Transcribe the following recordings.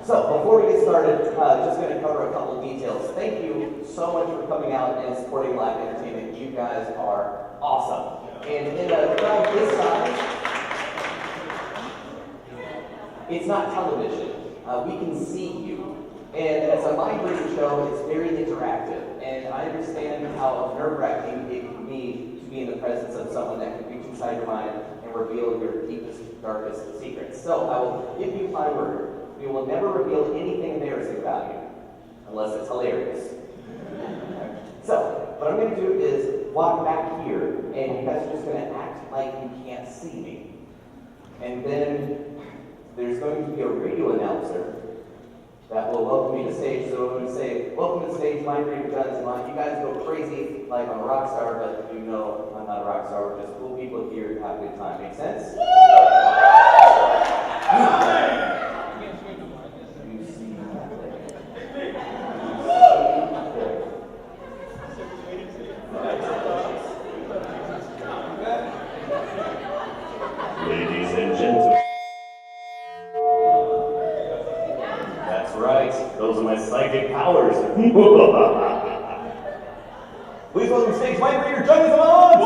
So, before we get started, just going to cover a couple of details. Thank you so much for coming out and supporting live entertainment. You guys are awesome. And in a crowd this size, it's not television. We can see you. And as a mind reading show, it's very interactive. And I understand how nerve-wracking it can be to be in the presence of someone that can reach inside your mind and reveal your deepest, darkest secrets. So I will give you my word. We will never reveal anything embarrassing about you, unless it's hilarious. So, what I'm going to do is walk back here, and you guys are just going to act like you can't see me. And then there's going to be a radio announcer that will welcome me to stage. So I'm going to say, welcome to stage, my name is Jonny Zavant. You guys go crazy like I'm a rock star, but you know I'm not a rock star. We're just cool people here to have a good time. Make sense? Ladies and gentlemen. That's right. Those are my psychic powers. Please welcome to stage my reader, Jonny Zavant!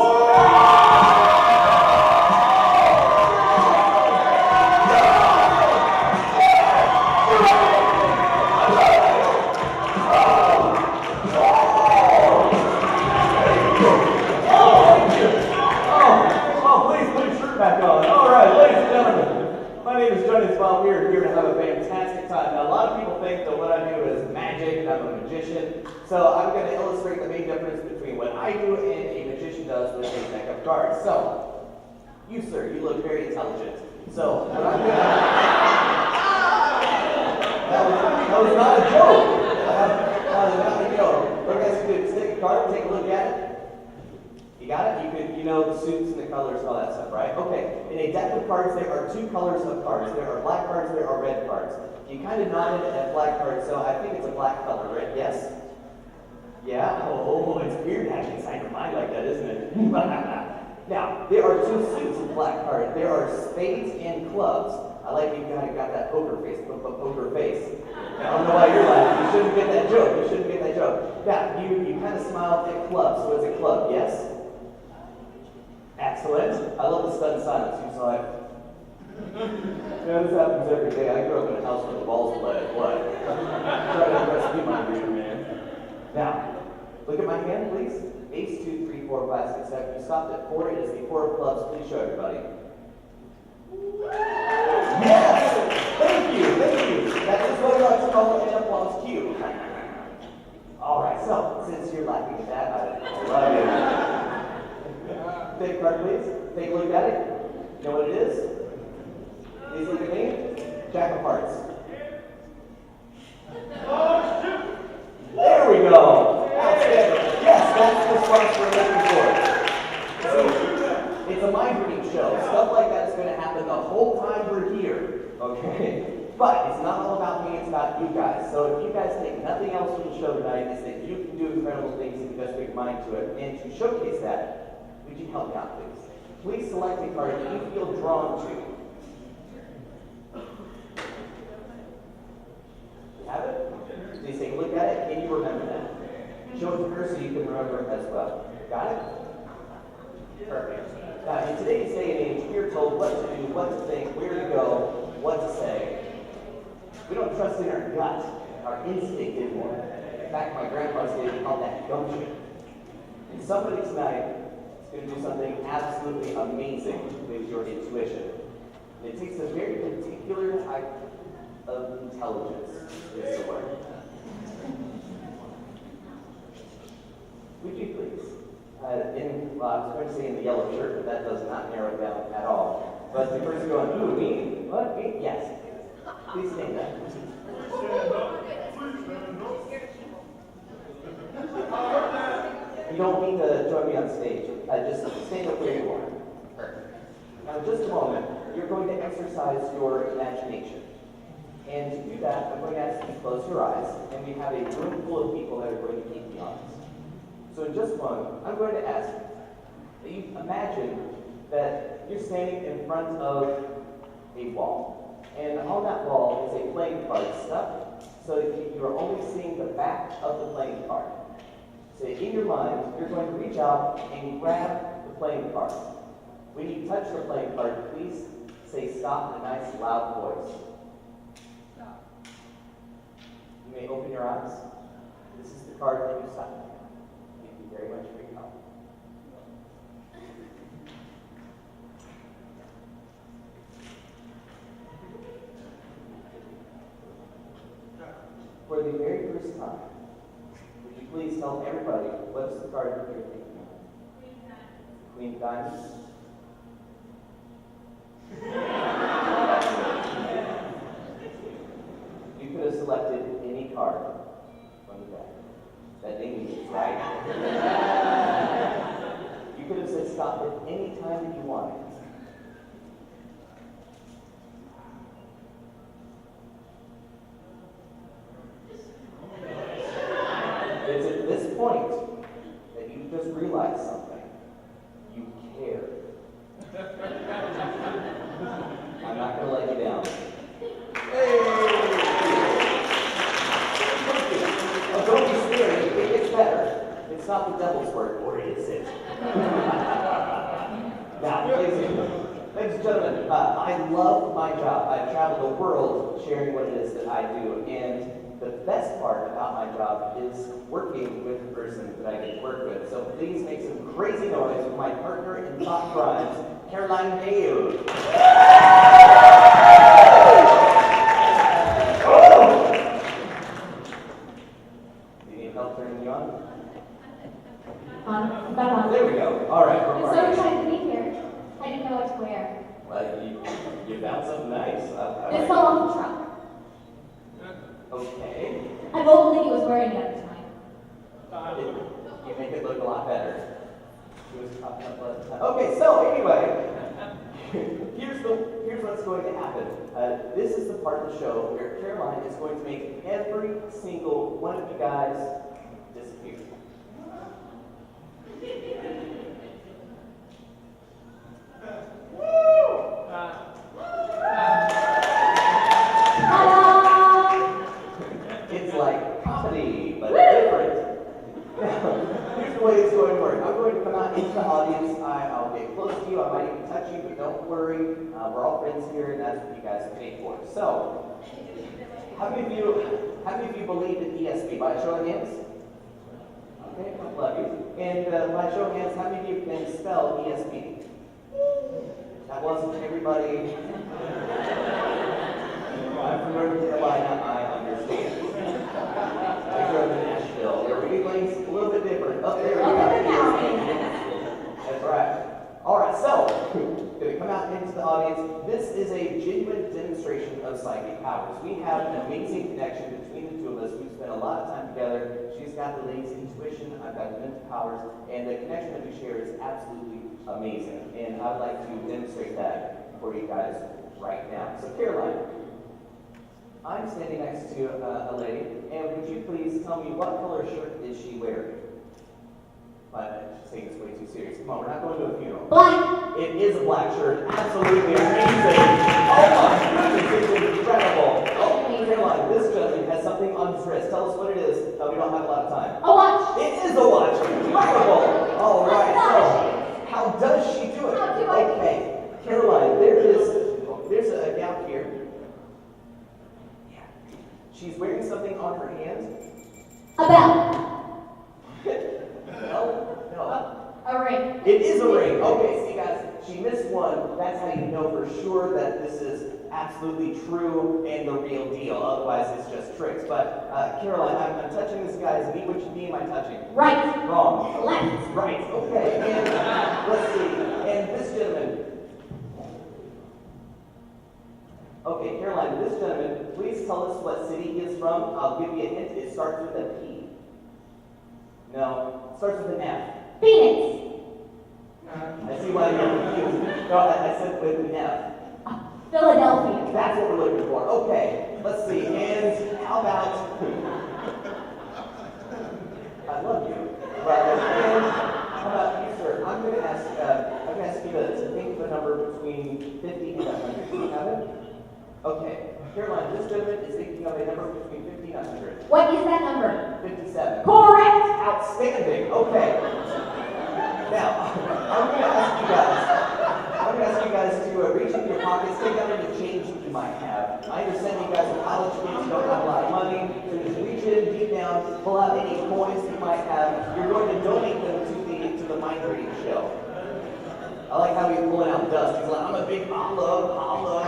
We are here to have a fantastic time. Now, a lot of people think that what I do is magic and I'm a magician. So I'm going to illustrate the main difference between what I do and a magician does with a deck of cards. So, you sir, you look very intelligent. So, what I'm going to... That was not a joke. That was not a joke. Look, guys, you could take a card, take a look at it. You got it? You could, you know, the suits and the colors and all that stuff, right? Okay. In a deck of cards, there are two colors of cards. There are black cards, there are red cards. You kind of nodded at black cards, so I think it's a black color, right? Yes? Yeah? Oh, it's weird having inside your mind like that, isn't it? Now, there are two suits of black cards. There are spades and clubs. I like you kind of got that poker face. I don't know why you're laughing. You shouldn't get that joke. You shouldn't get that joke. Now, you kind of smiled at clubs. So it's a club, yes? Excellent. I love the stunned silence. You saw it. Yeah, this happens every day. I grew up in a house where the walls bled. What? Try to impress me, my reader, man. Now, look at my hand, please. Ace, 2, 3, 4, 5, 6, 7. You stopped at 4. It is the 4 of clubs. Please show everybody. Yes! Thank you. That is what we like to call an applause cue. Alright, so, since you're laughing at that, I love you. Take a card, please. Take a look at it. You know what it is? Please look at me. Jack of Hearts. There we go. Outstanding. Yes, that's the sparks we're looking for. See, it's a mind reading show. Stuff like that is going to happen the whole time we're here. Okay? But it's not all about me, it's about you guys. So if you guys take nothing else from the show tonight, it's that you can do incredible things if you just put your mind to it. And to showcase that, would you help me out, please? Please select a card that you feel drawn to. You have it? Please take a look at it. Can you remember that? Show it to her so you can remember it as well. Got it? Perfect. Now, in today's day and age, we are told what to do, what to think, where to go, what to say. We don't trust in our gut, our instinct anymore. In fact, my grandpa's day, we called that gumption. And somebody tonight going to do something absolutely amazing with your intuition. It takes a very particular type of intelligence, is the word. Would you please? I was going to say in the yellow shirt, but that does not narrow it down at all. But the person going, ooh, me? What? Me? Yes. Please stand up. You don't need to join me on stage. Just stand up where you are. Perfect. Now, in just a moment, you're going to exercise your imagination. And to do that, I'm going to ask you to close your eyes, and we have a room full of people that are going to keep me honest. So in just a moment, I'm going to ask that you imagine that you're standing in front of a wall. And on that wall is a playing card card stuck so that you are only seeing the back of the playing card. So in your mind, you're going to reach out and grab the playing card. When you touch the playing card, please say stop in a nice loud voice. Stop. You may open your eyes. This is the card that you stop. Thank you very much for your help. For the very first time, would you please tell everybody what's the card that you're thinking of? Queen of Diamonds. You could have selected any card from the deck that they needed, right? You could have said stop at any time that you wanted. It's at this point that you just realize something. You care. I'm not going to let you down. Hey! Oh, don't be scared. It gets better. It's not the devil's work, or is it? Now, ladies and gentlemen, I love my job. I travel the world sharing what it is that I do, and the best part about my job is working with the person that I get to work with. So please make some crazy noise for my partner in top crimes, Caroline Hale. Do you need help turning you on? Back on. There we go. All right. I'm so excited to be here. I didn't know what to wear. Well, you found something nice. This fell off the truck. Okay. An old lady was wearing it at the time. You make it look a lot better. She was popping up all the time. Okay, so anyway, here's what's going to happen. This is the part of the show where Caroline is going to make every single one of you guys disappear. It's like comedy, but different. Here's the way it's going to work. I'm going to come out into the audience. I'll get close to you. I might even touch you, but don't worry. We're all friends here, and that's what you guys are paid for. So, how many of you believe in ESP? By a show of hands? Okay, a couple of you. And by a show of hands, how many of you can spell ESP? That wasn't everybody. I'm from North Carolina, I understand. I grew up in Nashville, where we do things a little bit different. Up there, we got That's right. All right, so, going to come out into the audience. This is a genuine demonstration of psychic powers. We have an amazing connection between the two of us. We've spent a lot of time together. She's got the lady's intuition, I've got the mental powers, and the connection that we share is absolutely amazing. And I'd like to demonstrate that for you guys right now. So, Caroline, I'm standing next to a lady, and would you please tell me what color shirt is she wearing? But she's taking this way too serious. Come on, we're not going to a funeral. Black. It is a black shirt. Absolutely amazing. Oh my goodness, it's incredible. Oh, Caroline, this gentleman has something on his wrist. Tell us what it is. No, we don't have a lot of time. A watch. It is a watch. Incredible. All right. So, how does she do it? How do I? Okay, Caroline, there's a gap here. Yeah. She's wearing something on her hand. A bell. No. A ring. It is a ring. Okay, see guys, she missed one. That's how you know for sure that this is absolutely true and the real deal. Otherwise, it's just tricks. But Caroline, I'm touching this guy's knee. Which knee am I touching? Right. Wrong. Left. Right. Okay. And let's see. And this gentleman. Okay, Caroline, this gentleman, please tell us what city he is from. I'll give you a hint. It starts with a P. No, it starts with an F. Phoenix. I see why you're confused. No, I said with an F. Philadelphia. That's what we're looking for. Okay, let's see. And how about... I love you. But, and how about you, sir? I'm going to ask you to think of a number between 50 and 100. Do you have it? Okay. Caroline, this gentleman is thinking of What is that number? 57. Correct! Outstanding. Okay. Now, I'm going to ask you guys to reach into your pockets, take out any change that you might have. I understand you guys are college kids, you don't have a lot of money, so just reach in, deep down, pull out any coins that you might have. You're going to donate them to the mind reading show. I like how he's pulling out dust. He's like, I'm a big holla.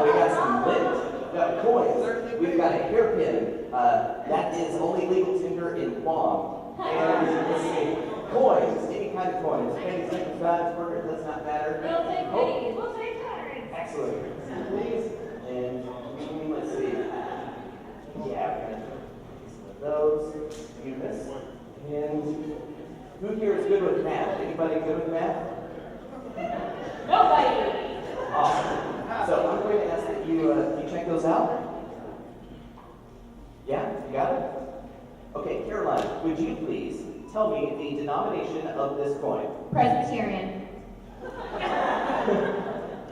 We got some lint, we got coins, we've got a hairpin. That is only legal tender in Guam. And let's see, coins, any kind of coins. Pennies, nickels, dimes, quarters, does not matter. We'll take pennies. We'll take quarters. Excellent. Please. And let's see. Yeah, we're going to some of those. You miss. And who here is good with math? Anybody good with math? Nobody. Awesome. So I'm going to ask that you check those out. Yeah, you got it? Okay, Caroline, would you please tell me the denomination of this coin? Presbyterian.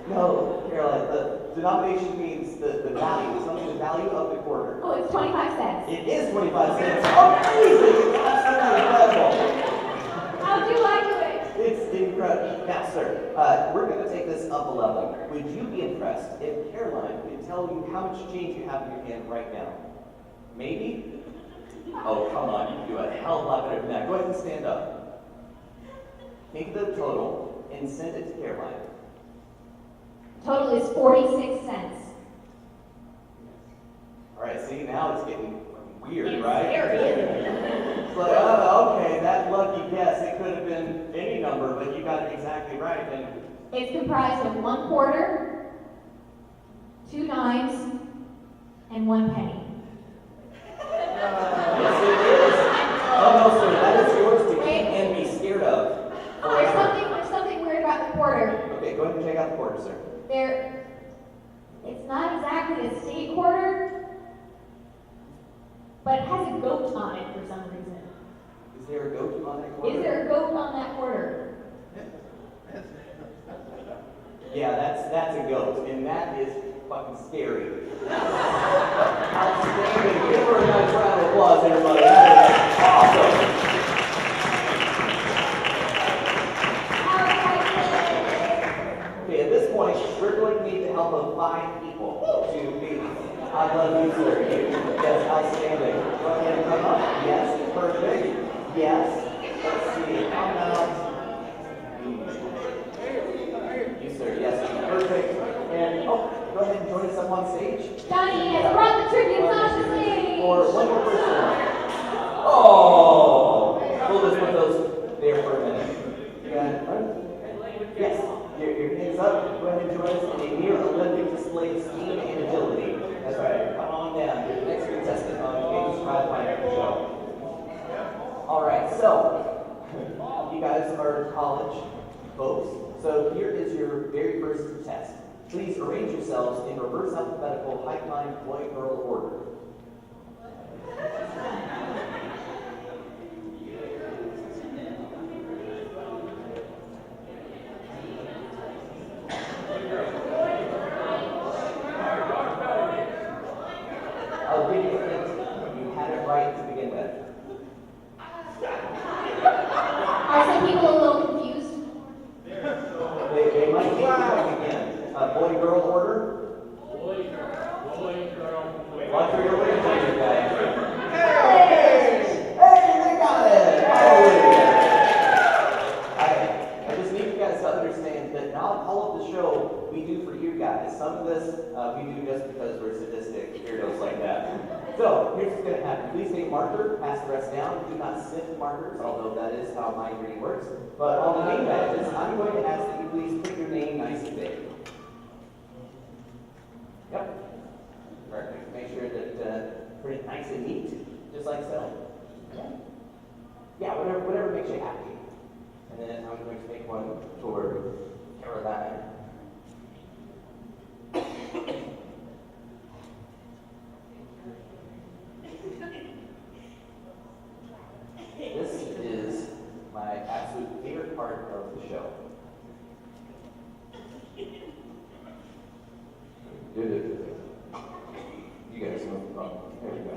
No, Caroline, the denomination means the value, something the value of the quarter. Oh, it's 25 cents. It is 25 cents. Amazing! It's absolutely incredible. How do I do it? It's incredible. Now, sir, we're going to take this up a level. Would you be impressed if Caroline could tell you how much change you have in your hand right now? Maybe? Oh, come on, you can do a hell of a lot better than that. Go ahead and stand up. Take the total and send it to Caroline. Total is 46 cents. All right, see, now it's getting weird, It's right? scary, isn't it? It's like, oh, okay, that lucky guess. It could have been any number, but you got it exactly right. And It's comprised of 1 quarter, 2 dimes, and 1 penny. yes, it is. Oh, no, sir, that is yours to keep and be scared of. Oh, there's something weird about the quarter. Okay, go ahead and check out the quarter, sir. It's not exactly a state quarter, but it has a goat on it for some reason. Is there a goat on that quarter? Is there a goat on that quarter? Yeah, that's a goat, and that is fucking scary. Outstanding. Give her a nice round of applause, everybody. That is awesome. Okay, at this point, we're going to need the help of 5 people to be. I love you, sir. Yes, outstanding. Go ahead and come up. Yes, perfect. Yes. Let's see. How about you, sir? Yes, perfect. And go ahead and join us up on stage. Johnny has brought the tributes on the stage. Or one more person. Oh! We'll just put those there for a minute. You got it, right? Yes. Your hands up. Go ahead and join us in a near Olympic display of speed and agility. That's right. Come on down. You're the next contestant on the Games Pride Fighter show. All right. So, you guys are college folks. So here is your very first test. Please arrange yourselves in reverse alphabetical high climb boy-girl order. I'll give you a hint. You had it right to begin with. Are some people a little confused? They might need to check again. Boy-girl order? Watch for your way, guys. Hey! Hey, they got it! I just need you guys to understand that not all of the show we do for you guys. Some of this we do just because we're sadistic weirdos like that. So, here's what's going to happen. Please take marker, pass the rest down. Do not sniff markers, although that is how my reading works. But on the name badges, I'm going to ask that you please put your name nice and big. Yep. Perfect. Make sure that put it nice and neat, just like so. Yeah, whatever makes you happy. And then I'm going to make one toward Carolina. This is my absolute favorite part of the show. You You guys know the problem. There you go.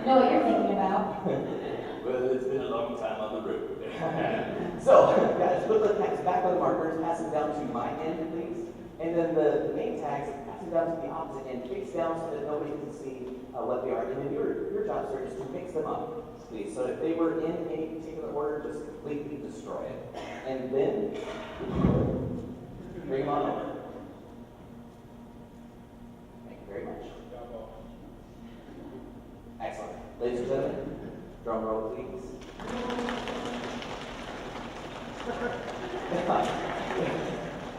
I know what you're thinking about. Well, it's been a long time on the road. So, guys, put the tags back on the markers, pass them down to my end, please. And then the name tags, pass them down to the opposite end, face down so that nobody can see what they are. And then your job, sir, is to mix them up, please. So if they were in any particular order, just completely destroy it. And then, bring them on over. Thank you very much. Excellent. Ladies and gentlemen, drum roll, please.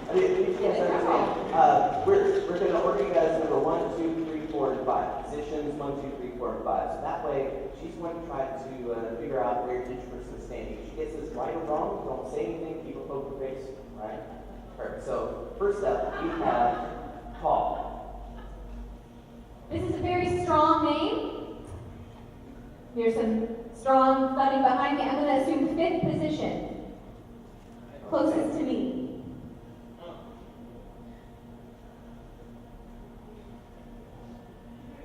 I mean, if you can't understand, we're going to order you guys number 1, 2, 3, 4, and 5. Positions 1, 2, 3, 4, and 5. So that way, she's going to try to figure out where each person is standing. If she gets this right or wrong, don't say anything, keep a poker face, right? Perfect. So first up, we have Paul. This is a very strong name. There's some strong thudding behind me. I'm going to assume 5th position. Closest to me.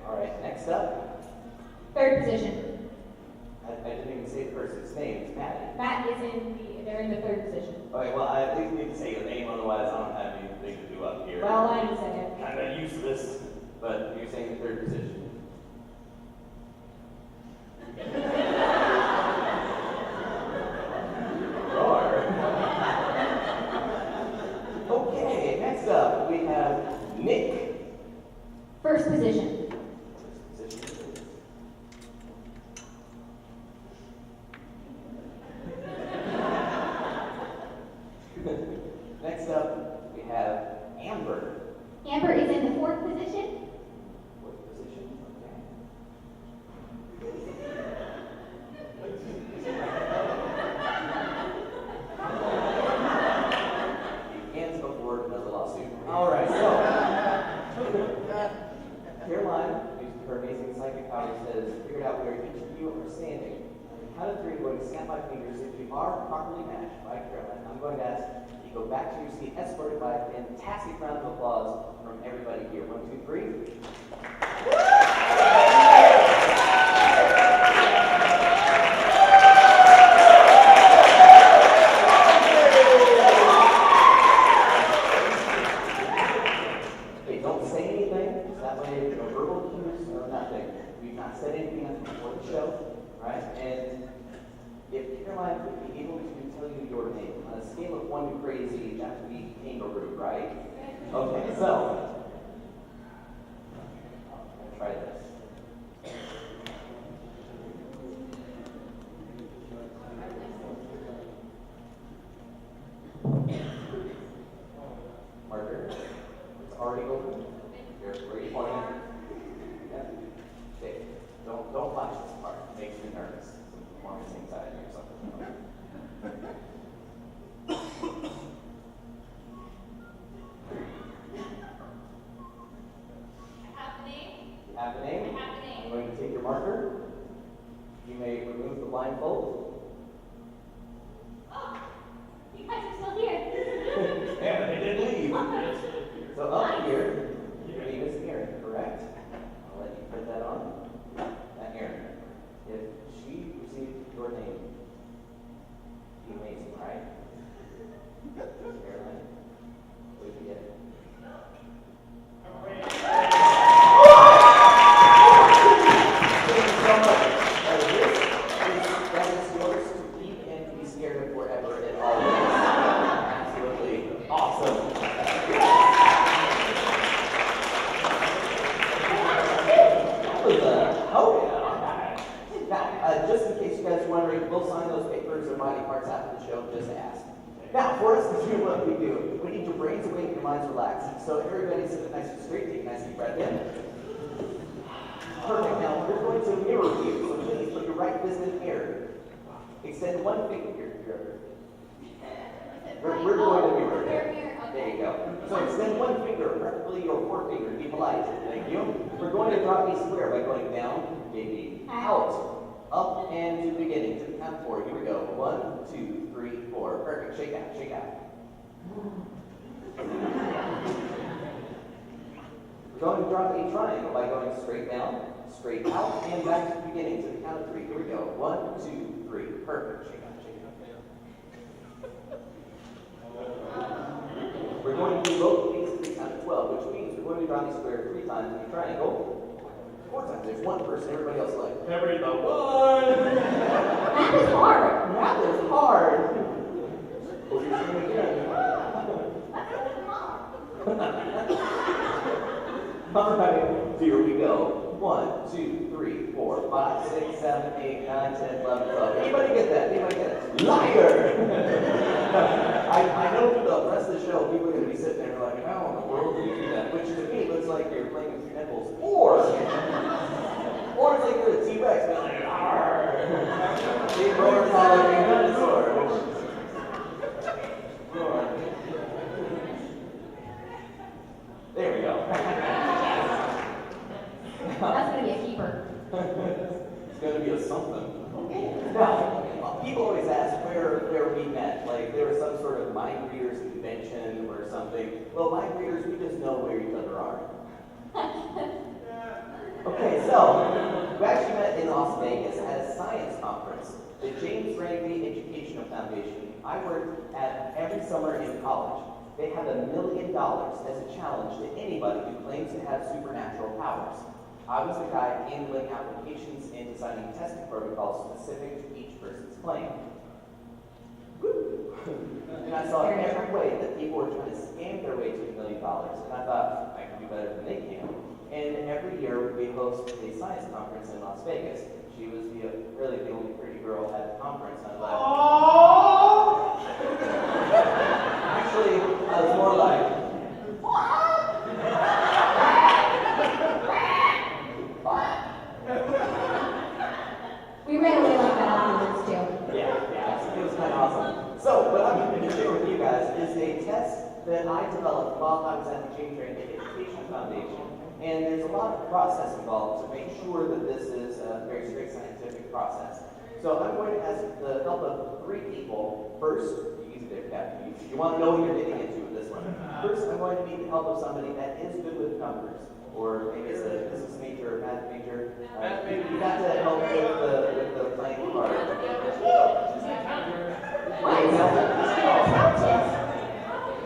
All right, next up. 3rd position. I didn't even say the person's name. It's Maddie. Matt is they're in the 3rd position. Okay, well, I at least need to say your name, otherwise I don't have anything to do up here. Well, I need a second. Kind of useless, but you're saying the 3rd position. Okay, next up we have Nick. 1st position. Next up we have Amber. Amber is in the 4th position. 4th position, okay. Hands before another lawsuit. All right, so Caroline, using her amazing psychic powers, has figured out where each of you are standing. On the count of 3, I'm going to snap my fingers. If you are properly matched by Caroline, I'm going to ask you go back to your seat, escorted by a fantastic round of applause from everybody here. 1, 2, 3. Okay, don't say anything. That way, no verbal cues, no nothing. We've not said anything before the show, right? And if Caroline would be able to tell you your name on a scale of 1 to crazy, that would be kangaroo, right? Okay, so try this. Marker, it's already open. Here's where you point it. Yeah. Okay. Don't watch this part. It makes me nervous. Some performance anxiety or something. I have the name. You have the name? I have the name. I'm going to take your marker. You may remove the blindfold. Oh, you guys are still here. Yeah, they didn't leave. So up here, your name is Erin, correct? I'll let you put that on. Erin, if she received your name, it'd be amazing, right? Caroline, what did you get? Thank you so much. That is yours to keep and to be scared of forever and always. Absolutely awesome. Now, just in case you guys are wondering, we'll sign those papers or body parts after the show, just ask. Now, for us to do what we do, we need your brains awake and your minds relaxed. So everybody sit nice and straight, take a nice deep breath in. Perfect. Now, we're going to mirror you, so please put your right fist in the air. Extend one finger here. We're going to mirror there. There you go. So extend one finger, preferably your forefinger. Be polite. Thank you. We're going to draw a square by going down, maybe out, up, and to the beginning. To the count of 4. Here we go. 1, 2, 3, 4. Perfect. Shake out. Shake out. going to draw a triangle by going straight down, straight out, and back to the beginning to the count of 3. Here we go. 1, 2, 3. Perfect. Shake out, shake out. We're going to do both these to the count of 12, which means we're going to draw the square 3 times in the triangle. 4 times. There's one person, everybody else like, every the 1. Math is hard. Math is hard. Well, you're saying again. All right, here we go. 1, 2, 3, 4, 5, 6, 7, 8, 9, 10, 11, 12. Anybody get that? Anybody get it? Liar! I know for the rest of the show, people are going to be sitting there like, how in the world do you do that? Which to me looks like you're playing with your nipples. Or it's like you're a T-Rex, and like, arrgh. Big roar following a dinosaur. There we go. That's going to be a keeper. It's going to be a something. Now, people always ask where we met. Like there was some sort of mind readers convention or something. Well, mind readers, we just know where each other are. Okay, so we actually met in Las Vegas at a science conference. The James Randi Educational Foundation I worked at every summer in college. They have $1 million as a challenge to anybody who claims to have supernatural powers. I was the guy handling applications and designing testing protocols specific to each person's claim. Woo! And I saw every way that people were trying to scam their way to $1 million, and I thought I could do better than they can. And every year we host a science conference in Las Vegas. She was really the only pretty girl at the conference, and I was like, oh! Actually, I was more like, We ran away like that afterwards, too. Yeah, it was kind of awesome. So, what I'm going to share with you guys is a test that I developed while I was at the James Randi Education Foundation. And there's a lot of process involved to make sure that this is a very straight scientific process. So I'm going to ask the help of 3 people. First, easy there, Captain. You want to know what you're getting into with this one. First, I'm going to need the help of somebody that is good with numbers. Or maybe it's a business major or math major. You got to help with the playing card.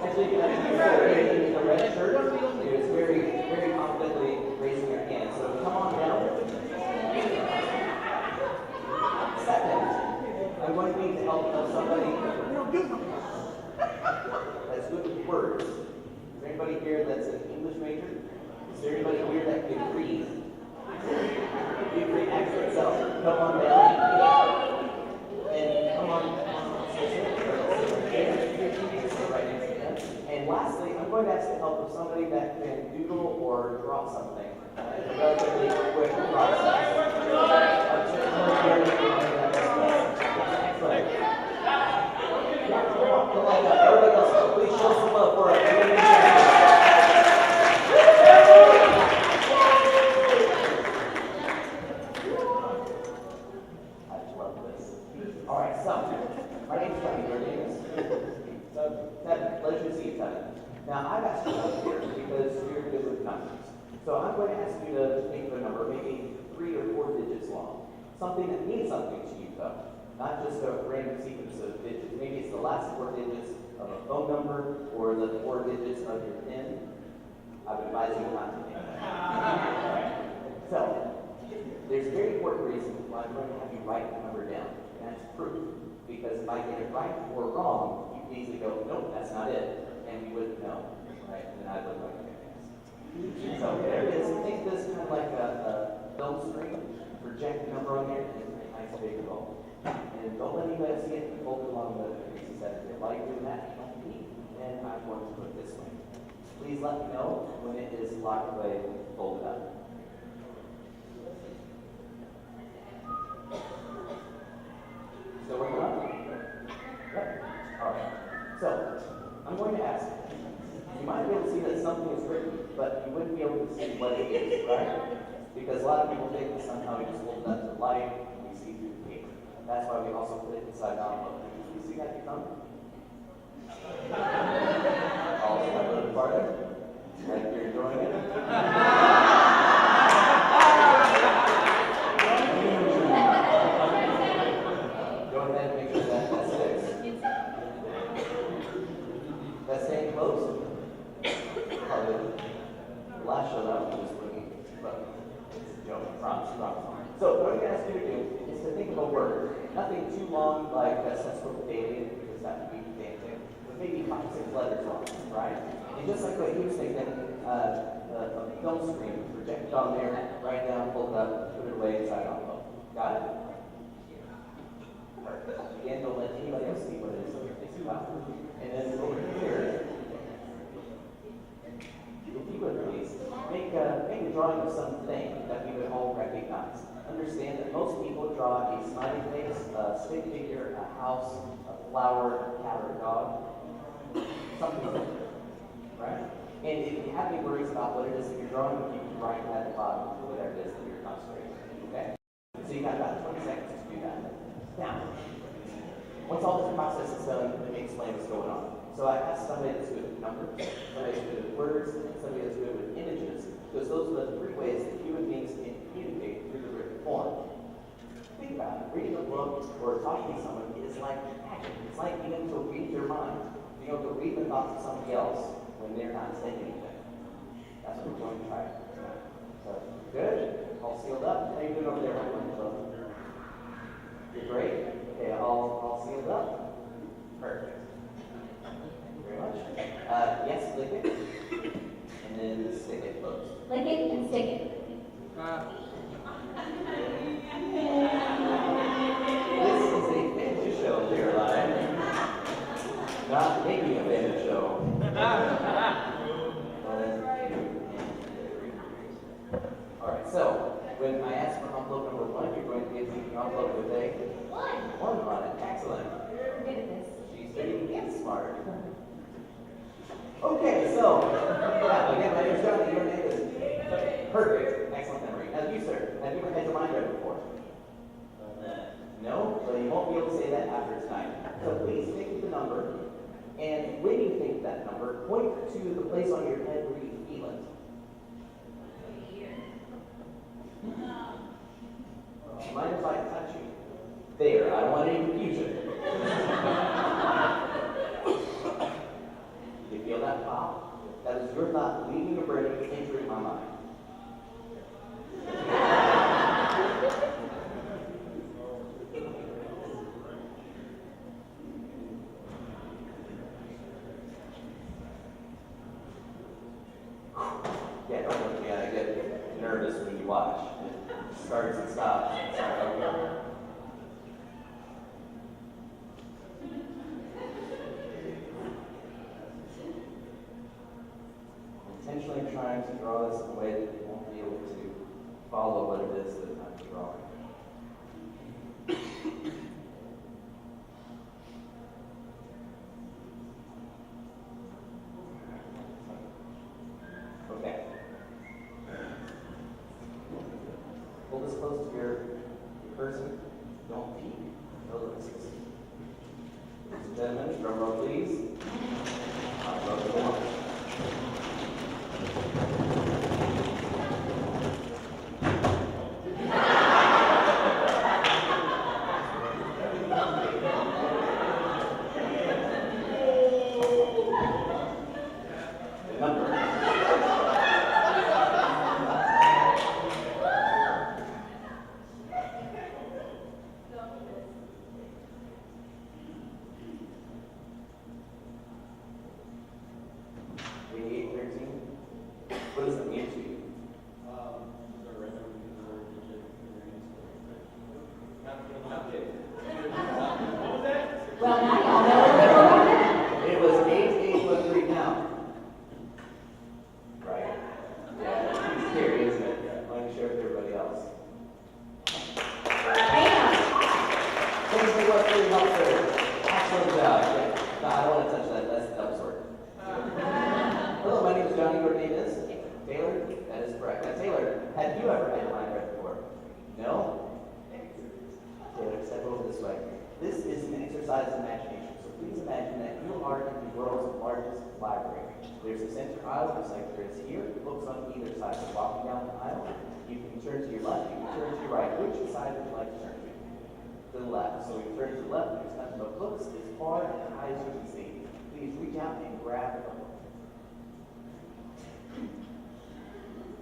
Actually, you can the red shirt. It's very, very confidently raising your hand. So come on down. Second, I'm going to need the help of somebody that's good with words. Is there anybody here that's an English major? Is there anybody here that can read? You read excellent. So come on down. And come on. And lastly, I'm going to ask the help of somebody that can doodle or draw something. It's a relatively quick process. Excellent. Come on down. Everybody else, please show some love for our I just love this. All right, so my name's Jonny. Your name is Tevin. Pleasure to see you, Tevin. Now, I've asked you up here because you're good with numbers. So I'm going to ask you to think of a number, maybe 3 or 4 digits long. Something that means something to you, though. Not just a random sequence of digits. Maybe it's the last 4 digits of a phone number or the 4 digits of your PIN. I would advise you not to think that. So, there's a very important reason why I'm going to have you write the number down. And that's proof. Because if I get it right or wrong, you can easily go, nope, that's not it. And we wouldn't know. Right? And then I would like it. So there it is. Think this kind of like a film screen. Project the number on there and it's a nice big roll. And don't let anybody see it and fold it along with it. He said, if you like doing that, don't be. And I'm going to put it this way. Please let me know when it is locked away and folded up. Still working on it? Yep. Alright. So, I'm going to ask. You might be able to see that something is written, but you wouldn't be able to see what it is, right? Because a lot of people think that somehow we just hold it up to the light and we see through the paper. That's why we also put it inside the envelope. You see that, you come? Also, a little farther. Like you're enjoying it. Best staying close? Probably. The last show that was just looking, but it's a joke. Promise. So what I'm going to ask you to do is to think of a word. Nothing too long like successful daily, because that would be dancing. But maybe 5, 6 letters long, right? And just like what he was thinking, a film screen, project it on there, write it down, pull it up, put it away inside an envelope. Got it? Perfect. Again, don't let anybody else see what it is that you're thinking about. And then over here, if you would please, make a drawing of something that we would all recognize. Understand that most people draw a smiley face, a stick figure, a house, a flower, a cat, or a dog. Something like that, right? And if you have any worries about what it is that you're drawing, you can write that at the bottom for whatever it is that you're concentrating on, okay? So you got about 20 seconds to do that. Now, once all this process is done, let me explain what's going on. So I asked somebody that's good with numbers, somebody that's good with words, and somebody that's good with images, because those are the 3 ways that human beings can communicate through the written form. Think about it. Reading a book or talking to someone is like acting. It's like being able to read their mind, being able to read the thoughts of somebody else when they're not saying anything. That's what we're going to try. So, good? All sealed up? How you doing over there, my friend? You're great? Okay, all sealed up? Perfect. Very much. Yes, lick it. And then stick it closed. Lick it and stick it. This is a vintage show, Caroline. Not making a vintage show. Alright, so when I ask for envelope number 1, you're going to give me the envelope with a 1 on it. Excellent. We're good at this. She's getting and smart. Okay, so again, my name is Jonny. Your name is perfect. Excellent memory. Now, you, sir, have you ever had your mind read before? No? Well, you won't be able to say that after tonight. So please think of the number, and when you think of that number, point to the place on your head where you feel it. Mind if I touch you? There, I don't want any confusion. You feel that pop? That is your thought leaving a burning, entering my mind. Yeah, don't look at me. I get nervous when you watch. It starts and stops. Intentionally trying to draw this in a way that you won't be able to follow what it is that I'm drawing. Okay. Pull this close to your person. Don't peek. No looks. Ladies and gentlemen, drum roll please. Drum roll. What does it mean to you? Well, now y'all know where we're going now. It was 8813 now. Right? Yeah, it's scary, isn't it? I'm going to share with everybody else. Bam! Thanks for what really helped there. Excellent job. Yeah. No, I don't want to touch that. That's the dumb sort. Hello, my name is Jonny. Your name is? Taylor? That is correct. Now, Taylor, have you ever had your mind read before? No? Taylor, step over this way. This is an exercise in imagination. So please imagine that you are in the world's largest library. There's a center aisle, just like there is here. Books on either side. So walking down the aisle, you can turn to your left, you can turn to your right. Which side would you like to turn to? To the left. So we turn to the left, there's nothing but books as far and high as you can see. please reach out and grab a book.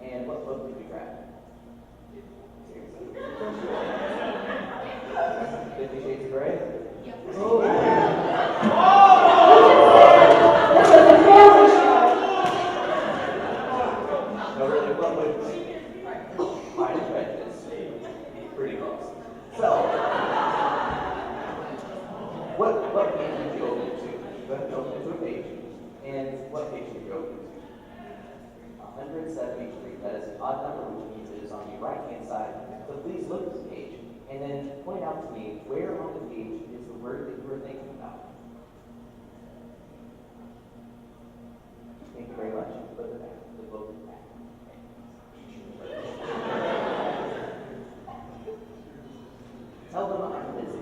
And what book did you grab? Seriously? 50 Shades of Grey? Oh. No, really, what would Pride and Prejudice? Pretty close. So, what page did you open to? You have to open to a page. And what page did you open to? 173. That is an odd number, which means it is on the right-hand side. So please look at the page and then point out to me where on the page is the word that you were thinking about. Thank you very much. Put it back. The book back. Tell them I'm busy.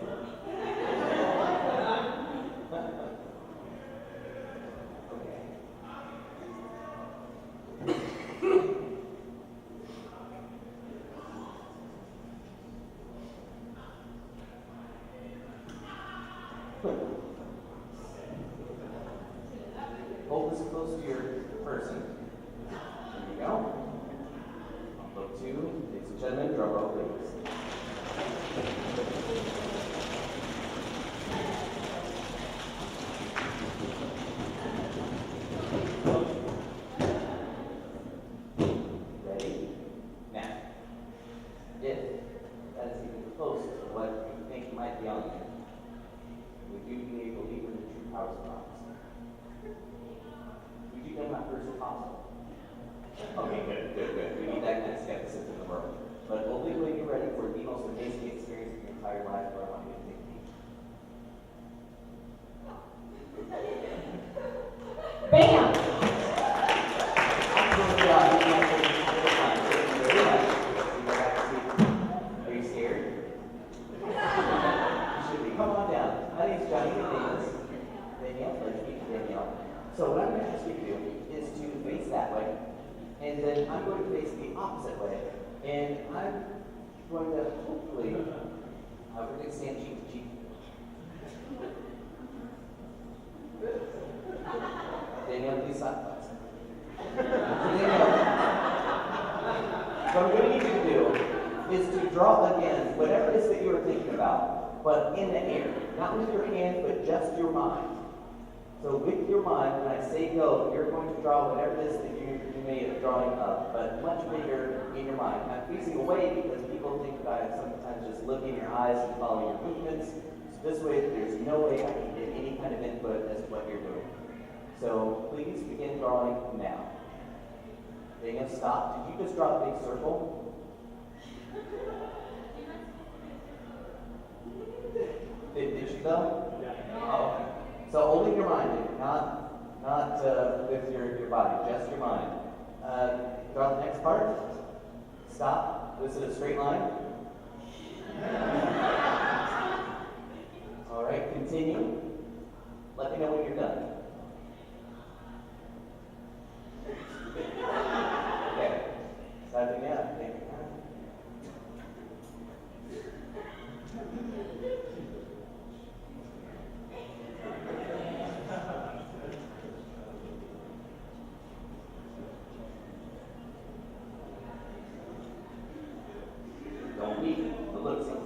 Hold this close to your person. There you go. Book 2, ladies and gentlemen, drum roll, please. Ready? Now, if that is even close to what you think might be on there, would you be a believer in the true powers of God? Would you become that first apostle? Okay, good. We need that kind of skepticism in the world. But only when you're ready for the most amazing experience of your entire life, where I want you to take a peek. Bam! Good job. Are you scared? You should be. Come on down. My name's Jonny Zavant. Danielle, pleasure to meet you, Danielle. So what I'm going to ask you to do is to face that way, and then I'm going to face the opposite way, and I'm going to hopefully, we're going to stand cheek to cheek. Danielle, please stop. Danielle, what I'm going to need you to do is to draw again whatever it is that you are thinking about, but in the air, not with your hands, but just your mind. So with your mind, when I say go, you're going to draw whatever it is that you may have drawing up, but much bigger in your mind. I'm facing away because people think that I sometimes just look in your eyes and follow your movements. So this way, there's no way I can get any kind of input as to what you're doing. So please begin drawing now. Daniel, stop. Did you just draw a big circle? Did you though? Oh, okay. So only your mind, not with your body, just your mind. Draw the next part. Stop. Was it a straight line? All right, continue. Let me know when you're done. Okay. Starting now. Thank you. Don't be the looks of it.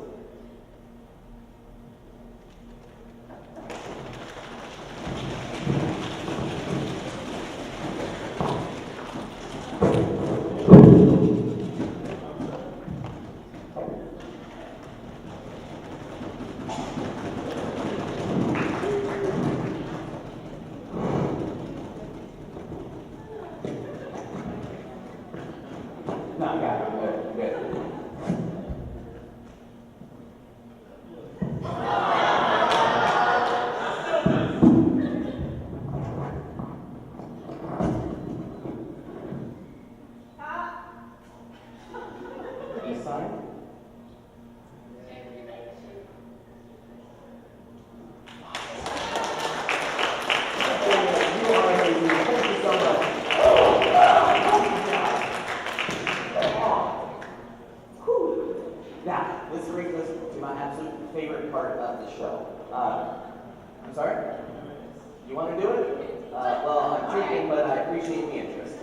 want to do it? Well, I'm taking, but I appreciate the interest.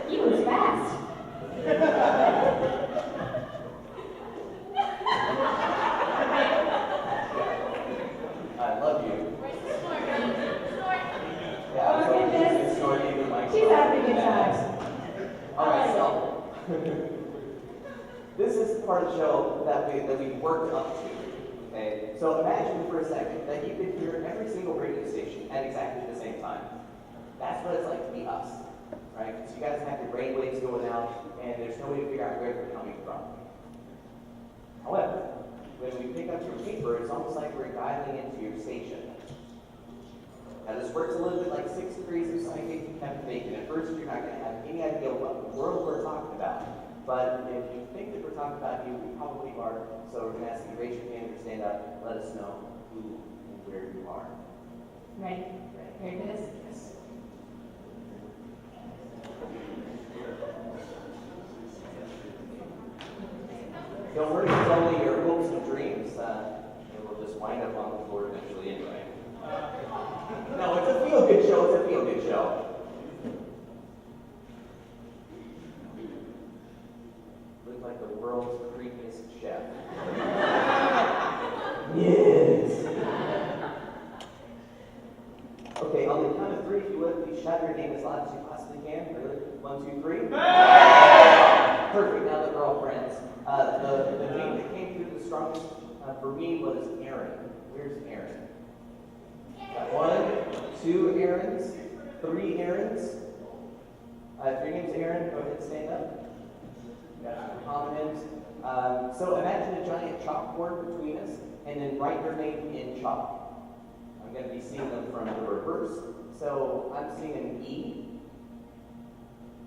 He was fast. I love you. Yeah, Oh, I'm so goodness. this story even like She's having a good time. All right, so this is part of the show that we worked up to. Okay, so imagine for a second that you could hear every single radio station at exactly the same time. That's what it's like to be us, right? So you guys have your brain waves going out, and there's no way to figure out where they're coming from. However, when we pick up your paper, it's almost like we're dialing into your station. Now this works a little bit like 6 degrees of scientific bacon. At first, you're not going to have any idea what the world we're talking about. But if you think that we're talking about you, we probably are. So we're going to ask you to raise your hand or stand up. Let us know who and where you are. Ready? Ready for this? Yes. Don't worry, it's only your hopes and dreams. It will just wind up on the floor eventually anyway. No, it's a feel-good show. It's a feel-good show. Look like the world's creepiest chef. Yes. Okay, on the count of 3, if you would, please shout your name as loud as you possibly can. Really? 1, 2, 3. Perfect. Now that we're all friends, the name that came through the strongest for me was Aaron. Where's Aaron? Got 1, 2 Aarons, 3 Aarons. If your name's Aaron, go ahead and stand up. Got some homonyms. So imagine a giant chalkboard between us, and then write your name in chalk. I'm going to be seeing them from the reverse. So I'm seeing an E.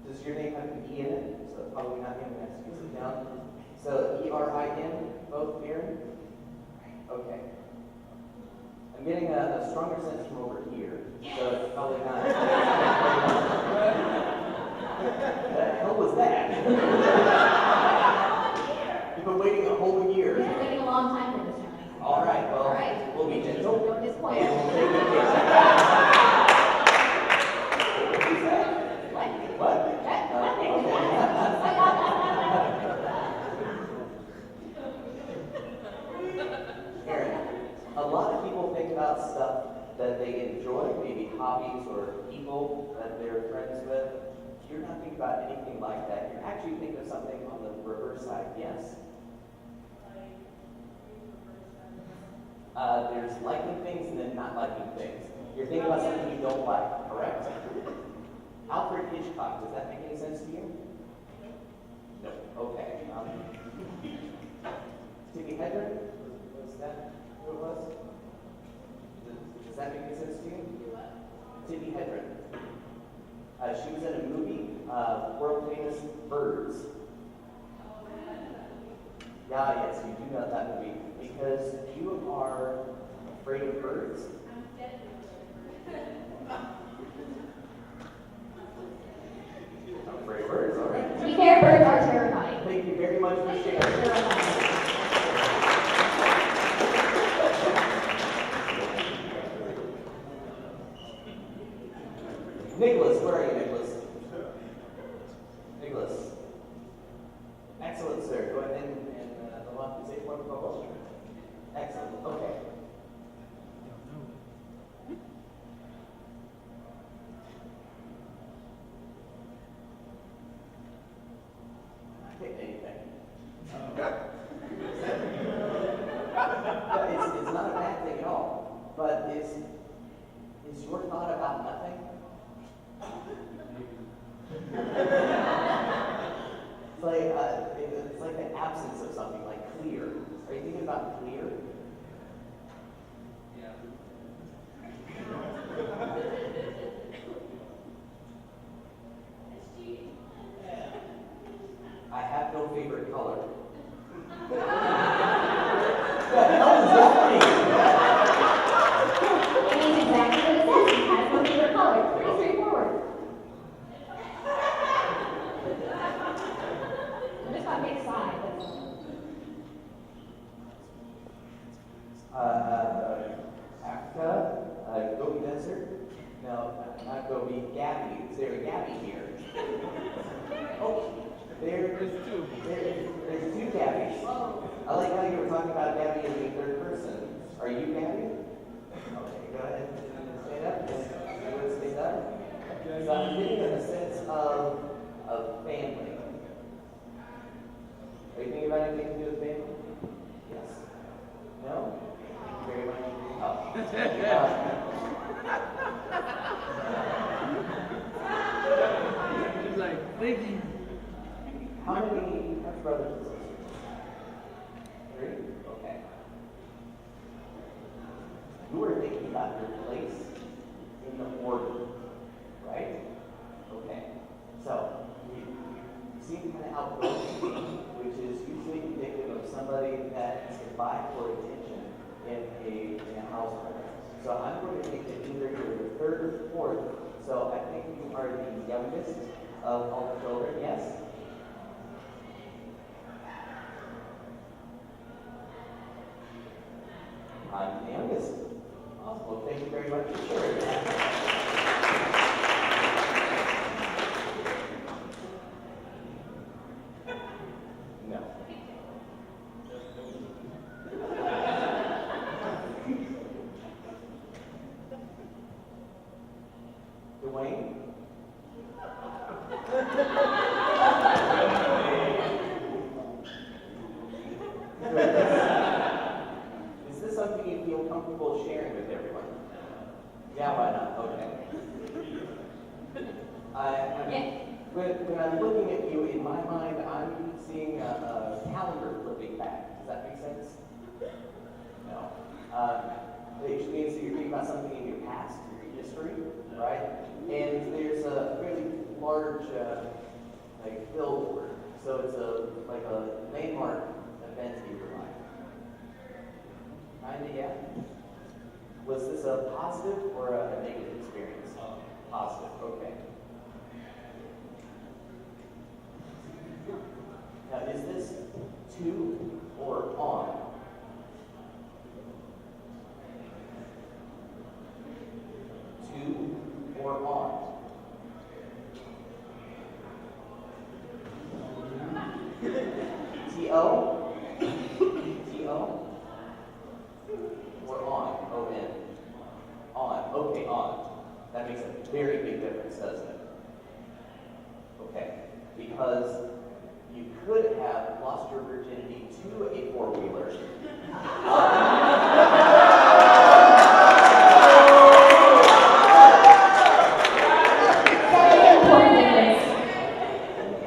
Does your name have an E in it? So it's probably not him. That's to sit down. So E-R-I-N, both Aaron? Okay. I'm getting a stronger sense from over here. So it's probably not. What the hell was that? You've been waiting a whole year. We're waiting a long time for this, Johnny. All right, well, All right. we'll be gentle. Don't disappoint. And we'll take a picture. What? What? Nothing. Aaron, a lot of people think about stuff that they enjoy, maybe hobbies or people that they're friends with. You're not thinking about anything like that. You're actually thinking of something on the reverse side, yes? There's liking things and then not liking things. You're thinking about something you don't like, correct? Alfred Hitchcock, does that make any sense to you? No. Okay. Tippi Hedren, was that who it was? Does that make any sense to you? Tippi Hedren. She was in a movie, world famous Birds. Yeah, yes, you do know that movie because you are afraid of birds. I'm afraid of birds, all right. To be fair, birds are terrifying. Thank you very much for sharing. Nicholas, where are you, Nicholas? Nicholas. Excellent, sir. Go ahead and the left say one proposal. Excellent. Okay. Pick anything. It's not a bad thing at all, but is your thought about nothing? It's like the absence of something, like clear. Are you thinking about clear? Yeah. I have no favorite color. What the hell does that mean? It means exactly what it says. It has no favorite color. Pretty straightforward. I'm just on Nick's side. Africa, Gobi Desert. No, not Gobi, Gabby. Is there a Gabby here? Oh, there's two. There's two Gabbies. I like how you were talking about Gabby as the third person. Are you Gabby? Okay, go ahead and stand up. You want to stand up? So I'm getting a sense of family. Are you thinking about anything to do with family? Yes. No? Thank you very much. He's like thinking. How many brothers and sisters? 3? Okay. You were thinking about your place in the order, right? Okay. So, you seem kind of outgoing, which is usually indicative of somebody that is vying for attention in a household. So I'm going to think that either you're the third or fourth. So I think you are the youngest of all the children, yes? I'm the youngest. Awesome. Well, thank you very much for sharing that. No. Dwayne? Is this something you feel comfortable sharing with everyone? Yeah, why not? Okay. When I'm looking at you, in my mind, I'm seeing a calendar flipping back. Does that make sense? No. Which means that you're thinking about something in your past, your history, right? And there's a really large, billboard. So it's like a landmark event in your life. Kinda, yeah? Was this a positive or a negative experience? Positive, okay. Now, is this to or on? To or on? T-O? T-O? Or on? O-N? On. Okay, on. That makes a very big difference, doesn't it? Okay. Because you could have lost your virginity to a four-wheeler.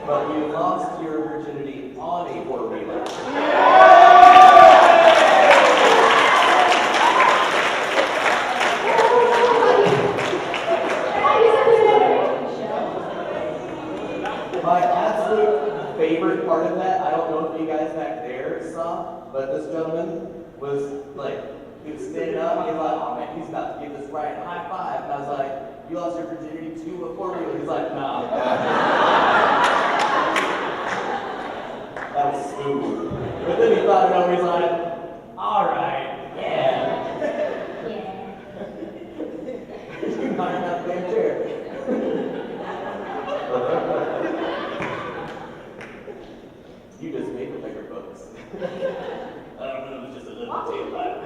But you lost your virginity on a four-wheeler. My absolute favorite part of that, I don't know if you guys back there saw, but this gentleman was like, he was standing up, and he was like, oh man, he's about to give this Brian a high five. And I was like, you lost your virginity to a four-wheeler. He's like, nah. That was smooth. But then he thought it over, he's like, all right, yeah. You knocked out the damn chair. You just made the bigger books. I don't know, it was just a little tail light.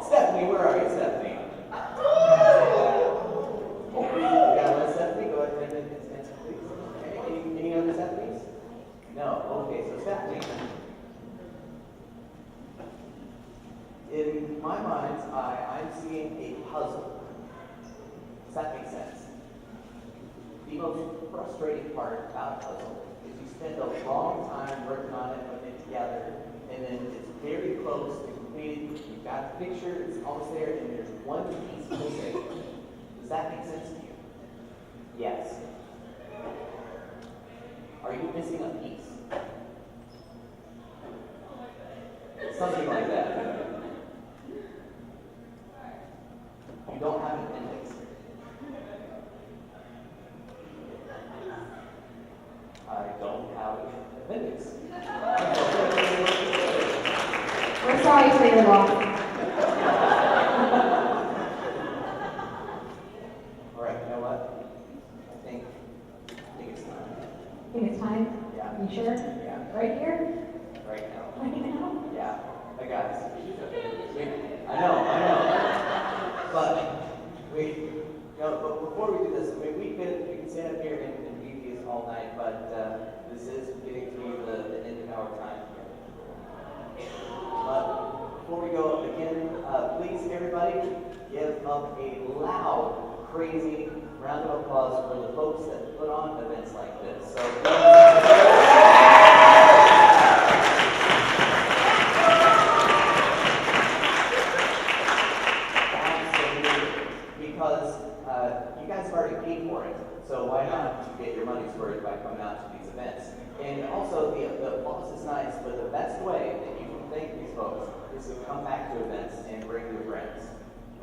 Stephanie, where are you, Stephanie? You got one, Stephanie? Go ahead and answer, please. Okay. Any other Stephanies? No. Okay, so Stephanie. In my mind's eye, I'm seeing a puzzle. Does that make sense? The most frustrating part about a puzzle is you spend a long time working on it, putting it together, and then it's very close to completed. You've got the picture, it's almost there, and there's one piece missing. Does that make sense to you? Yes. Are you missing a piece? Something like that. You don't have an index. I don't have an appendix. We're sorry for your loss. All right, you know what? I think it's time. Think it's time? Yeah. You sure? Yeah. Right here? Right now. Right now? Yeah. Hey guys. I know. But but before we do this, we can stand up here and do these all night, but this is getting to the end of our time here. But before we go again, please everybody give up a loud, crazy round of applause for the folks that put on events like this. So. Because you guys have already paid for it, so why not get your money's worth by coming out to these events? And also, the applause is nice, but the best way that you can thank these folks is to come back to events and bring your friends,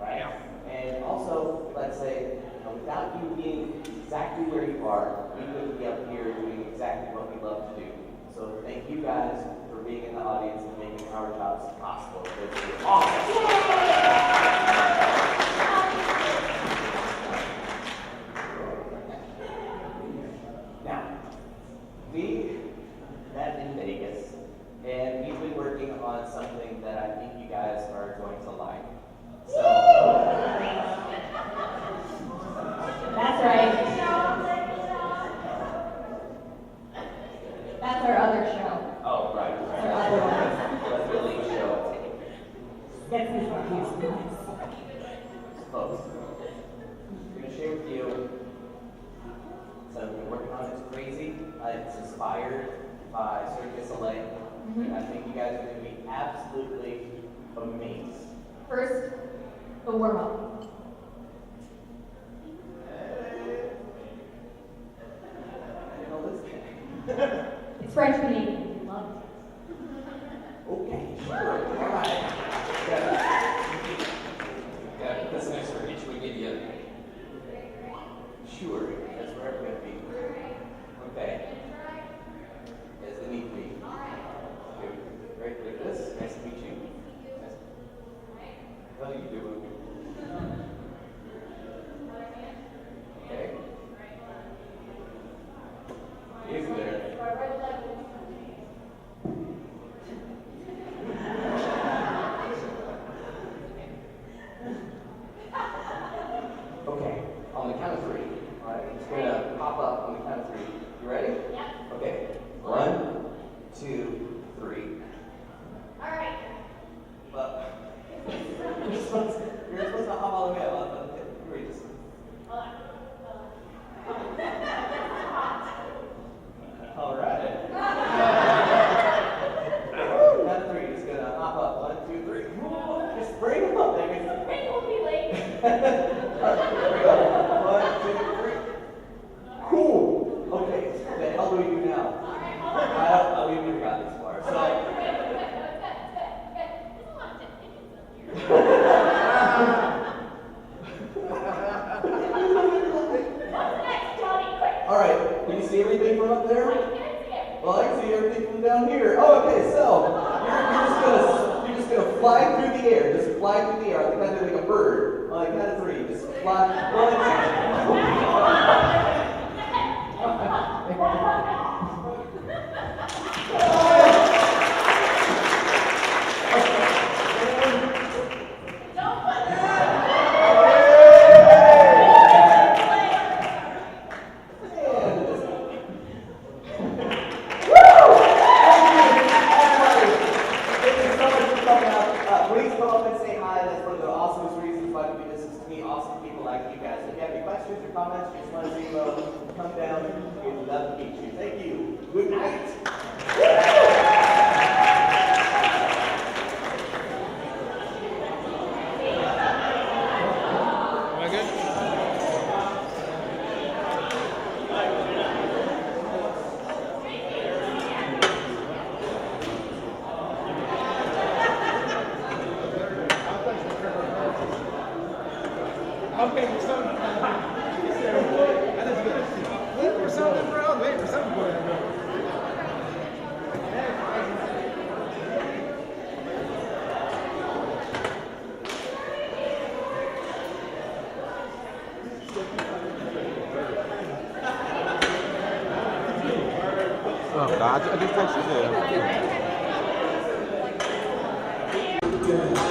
right? And also, let's say, without you being exactly where you are, we wouldn't be up here doing exactly what we love to do. So thank you guys for being in the audience and making our jobs possible. It's awesome. Now, we met in Vegas, and we've been working on something that I think you guys are going to like. So, That's right. That's our other show. oh, right. Our other one. That's the lead show. That's his one. Folks, I'm going to share with you something we're working on. It's crazy. It's inspired by Cirque du Soleil. And I think you guys are going to be absolutely amazed. First, the warm-up. I didn't know this. It's French Canadian. We love it. Okay, sure. All right. Yeah, put this next for each we give you. Sure, that's where we're going to be. Okay. As the meet me. Right, like this. Nice to meet you. Nice. How do you do? Okay. He's there. Okay, on the count of three. All right, it's going to pop up on the count of three. You ready? Yep. Okay. 1, 2, 3. All right. But you're supposed to hop all the way up. Three, just. All right. Count of three. Just gonna hop up. 1, 2, 3. Just bring them up, baby. It will be late. Here we go. 1, 2, 3. Cool. Okay. What the hell do we do now? We've never got this far. So. All right. Can you see everything from up there? Well, I can see everything from down here. Oh, okay. So you're just gonna fly through the air. Just fly through the air. I think I'm like a bird. On the count of three. Just fly. 'Cause I just texted you.